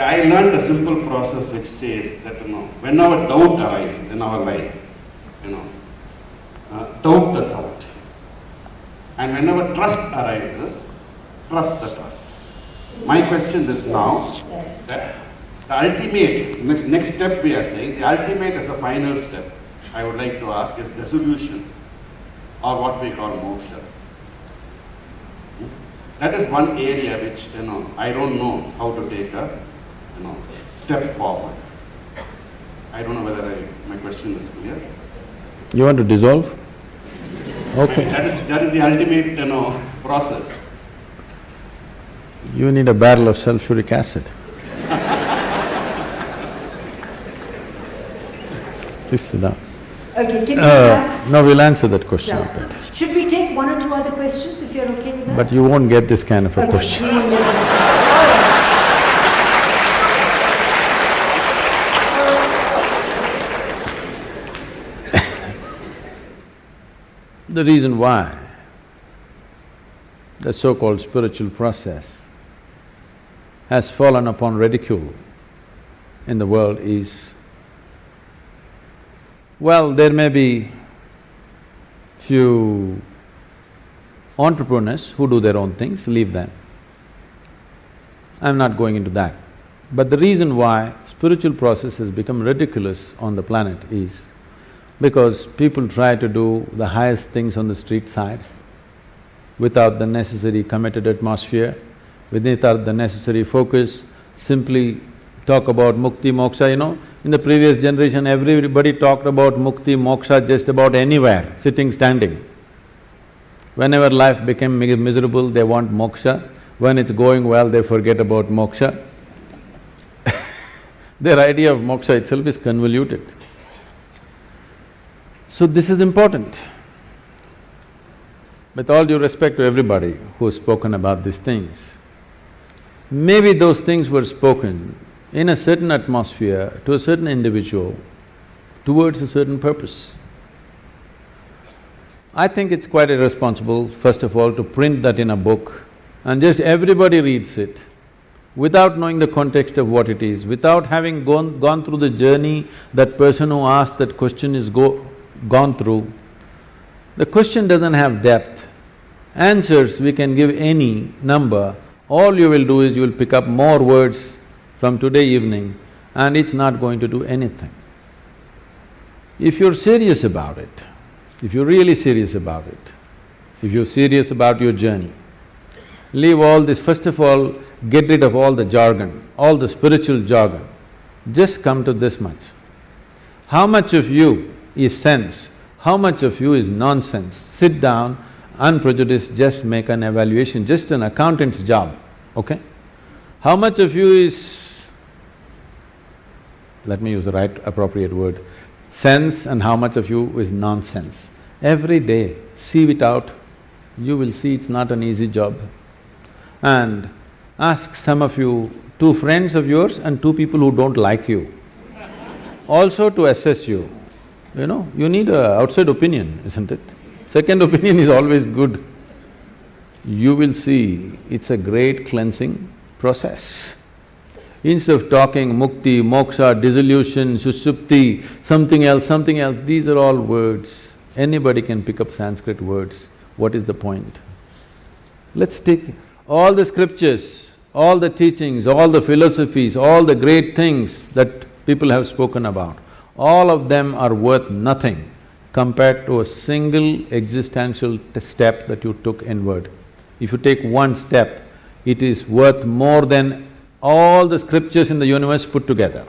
I learned a simple process which says that, whenever doubt arises in our life, doubt the doubt. And whenever trust arises, trust the trust. My question is now, that the ultimate, next step we are saying, the ultimate as a final step, I would like to ask is dissolution, or what we call moksha. That is one area which, I don't know how to take a, step forward. I don't know whether my question is clear. You want to dissolve? Okay. That is the ultimate, process. You need a barrel of sulfuric acid. Please sit down. Okay, can we have… No, we'll answer that question. Yeah. Should we take one or two other questions if you're okay with that? But you won't get this kind of a question. The reason why the so-called spiritual process has fallen upon ridicule in the world is, well, there may be few entrepreneurs who do their own things, leave them. I'm not going into that. But the reason why spiritual process has become ridiculous on the planet is because people try to do the highest things on the street side without the necessary committed atmosphere, without the necessary focus, simply talk about mukti, moksha, In the previous generation, everybody talked about mukti, moksha just about anywhere, sitting, standing. Whenever life became miserable, they want moksha. When it's going well, they forget about moksha. Their idea of moksha itself is convoluted. So this is important. With all due respect to everybody who's spoken about these things, maybe those things were spoken in a certain atmosphere to a certain individual towards a certain purpose. I think it's quite irresponsible, first of all, to print that in a book and just everybody reads it without knowing the context of what it is, without having gone through the journey that person who asked that question is gone through. The question doesn't have depth. Answers we can give any number, all you will do is you will pick up more words from today evening and it's not going to do anything. If you're serious about it, if you're really serious about it, if you're serious about your journey, leave all this, first of all, get rid of all the jargon, all the spiritual jargon. Just come to this much. How much of you is sense? How much of you is nonsense? Sit down, unprejudiced, just make an evaluation, just an accountant's job, okay? How much of you is, let me use the right appropriate word, sense, and how much of you is nonsense? Every day, sieve it out, you will see it's not an easy job. And ask some of you, two friends of yours and two people who don't like you, also to assess you. You need an outside opinion, isn't it? Second opinion is always good. You will see it's a great cleansing process. Instead of talking mukti, moksha, dissolution, sushupti, something else, these are all words. Anybody can pick up Sanskrit words. What is the point? Let's take all the scriptures, all the teachings, all the philosophies, all the great things that people have spoken about. All of them are worth nothing compared to a single existential step that you took inward. If you take one step, it is worth more than all the scriptures in the universe put together.